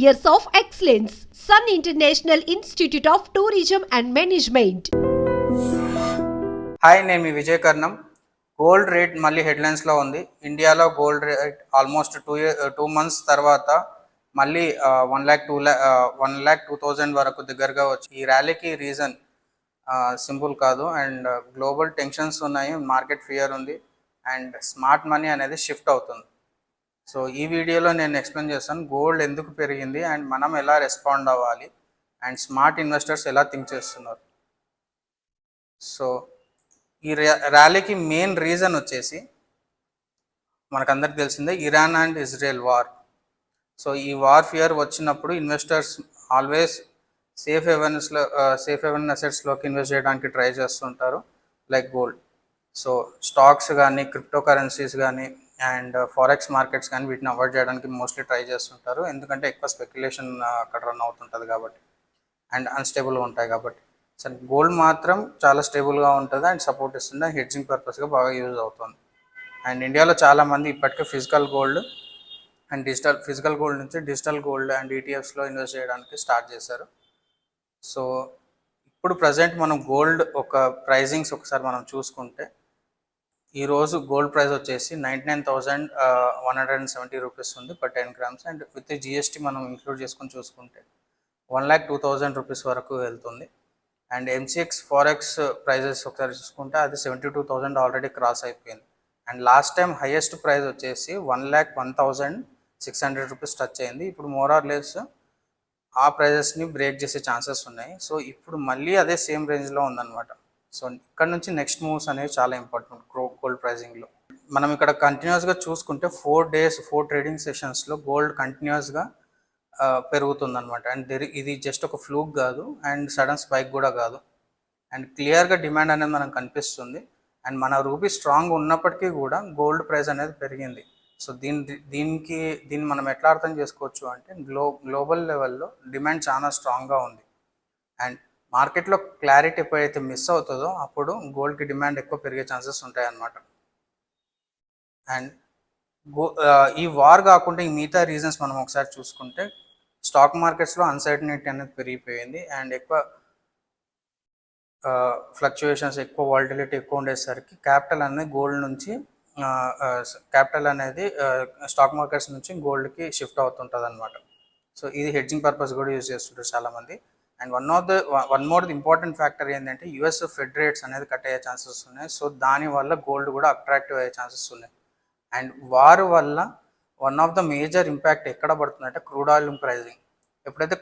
years of excellence. Sun International Institute of Tourism and Management. Hi, నేను మీ విజయ్ కర్ణం. Gold rate మళ్ళీ హెడ్లైన్స్లో ఉంది. ఇండియాలో gold rate almost 2 months తర్వాత మళ్ళీ 1,02,000 వరకు దగ్గరగా వచ్చి ఈ ర్యాలీకి రీజన్ సింపుల్ కాదు. అండ్ గ్లోబల్ టెన్షన్స్ ఉన్నాయి, మార్కెట్ ఫియర్ ఉంది, అండ్ స్మార్ట్ మనీ అనేది షిఫ్ట్ అవుతుంది. సో ఈ వీడియోలో నేను ఎక్స్ప్లెయిన్ చేస్తాను గోల్డ్ ఎందుకు పెరిగింది అండ్ మనం ఎలా రెస్పాండ్ అవ్వాలి అండ్ స్మార్ట్ ఇన్వెస్టర్స్ ఎలా థింక్ చేస్తున్నారు. సో ఈ ర్యాలీకి మెయిన్ రీజన్ వచ్చేసి మనకందరికి తెలిసిందే, Iran and Israel war. So ఈ వార్ ఫియర్ వచ్చినప్పుడు ఇన్వెస్టర్స్ ఆల్వేస్ సేఫ్ హెవెన్ అసెట్స్లోకి ఇన్వెస్ట్ చేయడానికి ట్రై చేస్తుంటారు, లైక్ గోల్డ్. సో స్టాక్స్ కానీ, క్రిప్టో కరెన్సీస్ కానీ అండ్ ఫారెక్స్ మార్కెట్స్ కానీ వీటిని అవాయిడ్ చేయడానికి మోస్ట్లీ ట్రై చేస్తుంటారు, ఎందుకంటే ఎక్కువ స్పెక్యులేషన్ అక్కడ రన్ అవుతుంటుంది కాబట్టి అండ్ అన్స్టేబుల్గా ఉంటాయి కాబట్టి. సరే, గోల్డ్ మాత్రం చాలా స్టేబుల్గా ఉంటుంది అండ్ సపోర్ట్ ఇస్తుంది, హెడ్జింగ్ పర్పస్గా బాగా యూజ్ అవుతుంది. అండ్ ఇండియాలో చాలామంది ఇప్పటికే ఫిజికల్ గోల్డ్ నుంచి డిజిటల్ గోల్డ్ అండ్ ఈటీఎఫ్స్లో ఇన్వెస్ట్ చేయడానికి స్టార్ట్ చేశారు. సో ఇప్పుడు ప్రజెంట్ మనం గోల్డ్ ఒక ప్రైజింగ్స్ ఒకసారి మనం చూసుకుంటే, ఈరోజు గోల్డ్ ప్రైస్ వచ్చేసి 99,170 రూపీస్ ఉంది per 10 grams. And with GST మనం ఇంక్లూడ్ చేసుకొని చూసుకుంటే 1,02,000 రూపీస్ వరకు వెళ్తుంది. అండ్ ఎంసీఎక్స్ ఫారెక్స్ ప్రైజెస్ ఒకసారి చూసుకుంటే అది 72,000 ఆల్రెడీ క్రాస్ అయిపోయింది. And last time highest price వచ్చేసి 1,01,600 రూపీస్ టచ్ అయింది. ఇప్పుడు మోర్ ఆర్ లెస్ ఆ ప్రైజెస్ని బ్రేక్ చేసే ఛాన్సెస్ ఉన్నాయి. సో ఇప్పుడు మళ్ళీ అదే సేమ్ రేంజ్లో ఉందన్నమాట. సో ఇక్కడ నుంచి నెక్స్ట్ మూవ్స్ అనేవి చాలా ఇంపార్టెంట్ గోల్డ్ ప్రైజింగ్లో. మనం ఇక్కడ కంటిన్యూస్గా చూసుకుంటే 4 ట్రేడింగ్ సెషన్స్లో గోల్డ్ కంటిన్యూస్గా పెరుగుతుందన్నమాట. అండ్ ఇది జస్ట్ ఒక ఫ్లూక్ కాదు అండ్ సడన్ స్పైక్ కూడా కాదు. అండ్ క్లియర్గా డిమాండ్ అనేది మనకు కనిపిస్తుంది. అండ్ మన రూపీ స్ట్రాంగ్ ఉన్నప్పటికీ కూడా గోల్డ్ ప్రైస్ అనేది పెరిగింది. సో దీన్ని మనం ఎట్లా అర్థం చేసుకోవచ్చు అంటే, గ్లోబల్ లెవెల్లో డిమాండ్ చాలా స్ట్రాంగ్గా ఉంది. అండ్ మార్కెట్లో క్లారిటీ ఎప్పుడైతే మిస్ అవుతుందో అప్పుడు గోల్డ్కి డిమాండ్ ఎక్కువ పెరిగే ఛాన్సెస్ ఉంటాయి అన్నమాట. అండ్ ఈ వార్ కాకుండా ఈ మిగతా రీజన్స్ మనం ఒకసారి చూసుకుంటే, స్టాక్ మార్కెట్స్లో అన్సర్టనిటీ అనేది పెరిగిపోయింది అండ్ ఎక్కువ ఫ్లక్చుయేషన్స్, ఎక్కువ వాలిటిలిటీ ఎక్కువ ఉండేసరికి క్యాపిటల్ అనేది స్టాక్ మార్కెట్స్ నుంచి గోల్డ్కి షిఫ్ట్ అవుతుంటుంది అనమాట. సో ఇది హెడ్జింగ్ పర్పస్ కూడా యూజ్ చేస్తుంటారు చాలామంది. And one more important factor ఏంటంటే, యుఎస్ ఫెడ్ రేట్స్ అనేది కట్ అయ్యే ఛాన్సెస్ ఉన్నాయి. సో దానివల్ల గోల్డ్ కూడా అట్రాక్టివ్ అయ్యే ఛాన్సెస్ ఉన్నాయి. అండ్ వార్ వల్ల one of the major impact ఎక్కడ పడుతుందంటే క్రూడ్ ఆయిల్ ప్రైజింగ్. ఎప్పుడైతే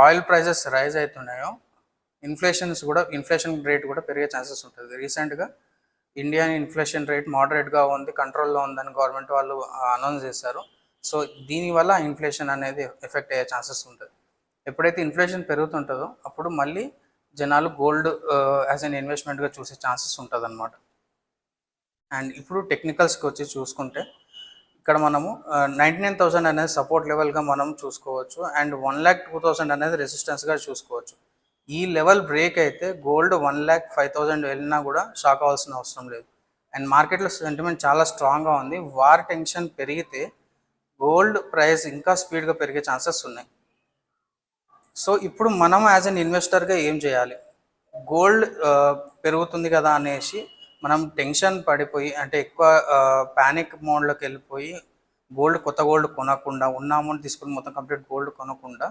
ఆయిల్ ప్రైజెస్ రైజ్ అవుతున్నాయో ఇన్ఫ్లేషన్ రేట్ కూడా పెరిగే ఛాన్సెస్ ఉంటుంది. రీసెంట్గా ఇండియన్ ఇన్ఫ్లేషన్ రేట్ మోడరేట్గా ఉంది, కంట్రోల్లో ఉందని గవర్నమెంట్ వాళ్ళు అనౌన్స్ చేశారు. సో దీనివల్ల ఇన్ఫ్లేషన్ అనేది ఎఫెక్ట్ అయ్యే ఛాన్సెస్ ఉంటుంది. ఎప్పుడైతే ఇన్ఫ్లేషన్ పెరుగుతుంటుందో అప్పుడు మళ్ళీ జనాలు గోల్డ్ యాజ్ అన్ ఇన్వెస్ట్మెంట్గా చూసే ఛాన్సెస్ ఉంటుంది అనమాట. అండ్ ఇప్పుడు టెక్నికల్స్కి వచ్చి చూసుకుంటే, ఇక్కడ మనము 99,000 అనేది సపోర్ట్ లెవెల్గా మనం చూసుకోవచ్చు అండ్ 1,02,000 అనేది రెసిస్టెన్స్గా చూసుకోవచ్చు. ఈ లెవెల్ బ్రేక్ అయితే గోల్డ్ 1,05,000 వెళ్ళినా కూడా షాక్ అవ్వాల్సిన అవసరం లేదు. అండ్ మార్కెట్లో సెంటిమెంట్ చాలా స్ట్రాంగ్గా ఉంది. వార్ టెన్షన్ పెరిగితే గోల్డ్ ప్రైస్ ఇంకా స్పీడ్గా పెరిగే ఛాన్సెస్ ఉన్నాయి. సో ఇప్పుడు మనం యాజ్ అన్ ఇన్వెస్టర్గా ఏం చేయాలి? గోల్డ్ పెరుగుతుంది కదా అనేసి మనం టెన్షన్ పడిపోయి, అంటే ఎక్కువ ప్యానిక్ మోడ్లోకి వెళ్ళిపోయి కొత్త గోల్డ్ కొనకుండా, ఉన్న అమౌంట్ తీసుకుని మొత్తం కంప్లీట్ గోల్డ్ కొనకుండా,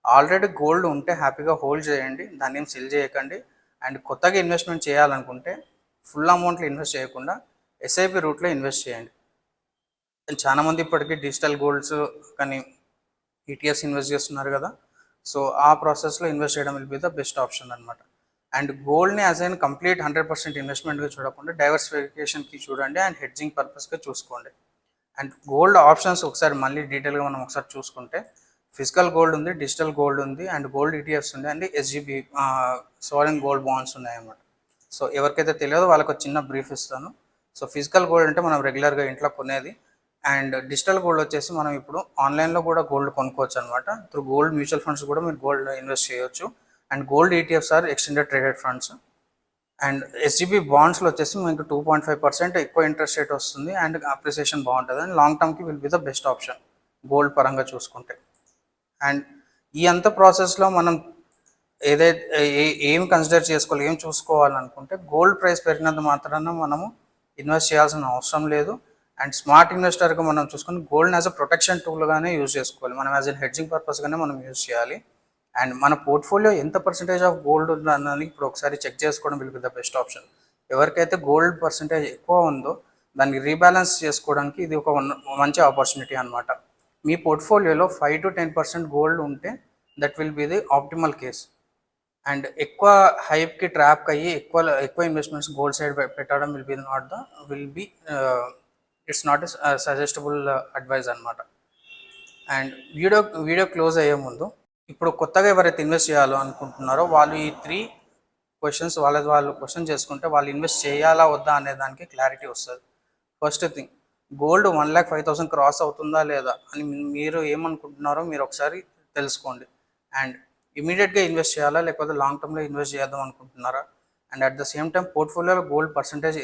ఆల్రెడీ గోల్డ్ ఉంటే హ్యాపీగా హోల్డ్ చేయండి, దాన్ని ఏం సెల్ చేయకండి. అండ్ కొత్తగా ఇన్వెస్ట్మెంట్ చేయాలనుకుంటే ఫుల్ అమౌంట్లో ఇన్వెస్ట్ చేయకుండా ఎస్ఐపి రూట్లో ఇన్వెస్ట్ చేయండి. చాలామంది ఇప్పటికీ డిజిటల్ గోల్డ్స్ కానీ ఈటీఎఫ్స్ ఇన్వెస్ట్ చేస్తున్నారు కదా. సో ఆ ప్రాసెస్లో ఇన్వెస్ట్ చేయడం will be the best option అనమాట. అండ్ గోల్డ్ని యాజ్ అన్ కంప్లీట్ 100% ఇన్వెస్ట్మెంట్గా చూడకుండా డైవర్సిఫికేషన్కి చూడండి అండ్ హెడ్జింగ్ పర్పస్గా చూసుకోండి. అండ్ గోల్డ్ ఆప్షన్స్ ఒకసారి మళ్ళీ డీటెయిల్గా మనం ఒకసారి చూసుకుంటే, ఫిజికల్ గోల్డ్ ఉంది, డిజిటల్ గోల్డ్ ఉంది, అండ్ గోల్డ్ ఈటీఎఫ్స్ ఉంది, and SGB sovereign gold bonds ఉన్నాయన్నమాట. సో ఎవరికైతే తెలియదో వాళ్ళకి ఒక చిన్న బ్రీఫ్ ఇస్తాను. సో ఫిజికల్ గోల్డ్ అంటే మనం రెగ్యులర్గా ఇంట్లో కొనేది. అండ్ డిజిటల్ గోల్డ్ వచ్చేసి మనం ఇప్పుడు ఆన్లైన్లో కూడా గోల్డ్ కొనుక్కోవచ్చు అనమాట. త్రూ గోల్డ్ మ్యూచువల్ ఫండ్స్ కూడా మీరు గోల్డ్ ఇన్వెస్ట్ చేయొచ్చు. And gold ETFs are extended traded funds. And SGB బాండ్స్లో వచ్చేసి మీకు 2.5% ఎక్కువ ఇంట్రెస్ట్ రేట్ వస్తుంది అండ్ అప్రిసియేషన్ బాగుంటుంది. అండ్ లాంగ్ టర్మ్కి will be the best option. Gold పరంగా చూసుకుంటే. అండ్ ఈ అంత ప్రాసెస్లో మనం ఏదైతే ఏం కన్సిడర్ చేసుకోవాలి, ఏం చూసుకోవాలనుకుంటే గోల్డ్ ప్రైస్ పెరిగినంత మాత్రాన మనము ఇన్వెస్ట్ చేయాల్సిన అవసరం లేదు. అండ్ స్మార్ట్ ఇన్వెస్టర్గా మనం చూసుకొని గోల్డ్ని యాజ్ అ ప్రొటెక్షన్ టూల్గానే యూజ్ చేసుకోవాలి. మనం యాజ్ ఎ హెడ్జింగ్ పర్పస్గానే మనం యూజ్ చేయాలి. అండ్ మన పోర్ట్ఫోలియో ఎంత పర్సెంటేజ్ ఆఫ్ గోల్డ్ ఉందన్నది ఇప్పుడు ఒకసారి చెక్ చేసుకోవడం will be the best option. ఎవరికైతే గోల్డ్ పర్సెంటేజ్ ఎక్కువ ఉందో దాన్ని రీబ్యాలెన్స్ చేసుకోవడానికి ఇది ఒక మంచి ఆపర్చునిటీ అనమాట. మీ పోర్ట్ఫోలియోలో 5 to 10% గోల్డ్ ఉంటే that will be the optimal case. And ఎక్కువ హైప్కి ట్రాప్ అయ్యి ఎక్కువ ఇన్వెస్ట్మెంట్స్ గోల్డ్ సైడ్ పెట్టడం ఇట్స్ నాట్ సజెస్టబుల్ అడ్వైజ్ అనమాట. అండ్ వీడియో క్లోజ్ అయ్యే ముందు ఇప్పుడు కొత్తగా ఎవరైతే ఇన్వెస్ట్ చేయాలో అనుకుంటున్నారో వాళ్ళు ఈ 3 క్వశ్చన్స్ వాళ్ళు క్వశ్చన్ చేసుకుంటే వాళ్ళు ఇన్వెస్ట్ చేయాలా వద్దా అనే దానికి క్లారిటీ వస్తుంది. ఫస్ట్ థింగ్, గోల్డ్ 1,05,000 క్రాస్ అవుతుందా లేదా అని మీరు ఏమనుకుంటున్నారో మీరు ఒకసారి తెలుసుకోండి. అండ్ ఇమీడియట్గా ఇన్వెస్ట్ చేయాలా లేకపోతే లాంగ్ టర్మ్లో ఇన్వెస్ట్ చేద్దాం అనుకుంటున్నారా, and at the same time పోర్ట్ఫోలియోలో గోల్డ్ పర్సంటేజ్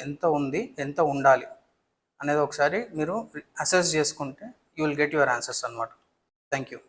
ఎంత ఉండాలి అనేది ఒకసారి మీరు అసెస్ చేసుకుంటే you will get your answers అనమాట. Thank you.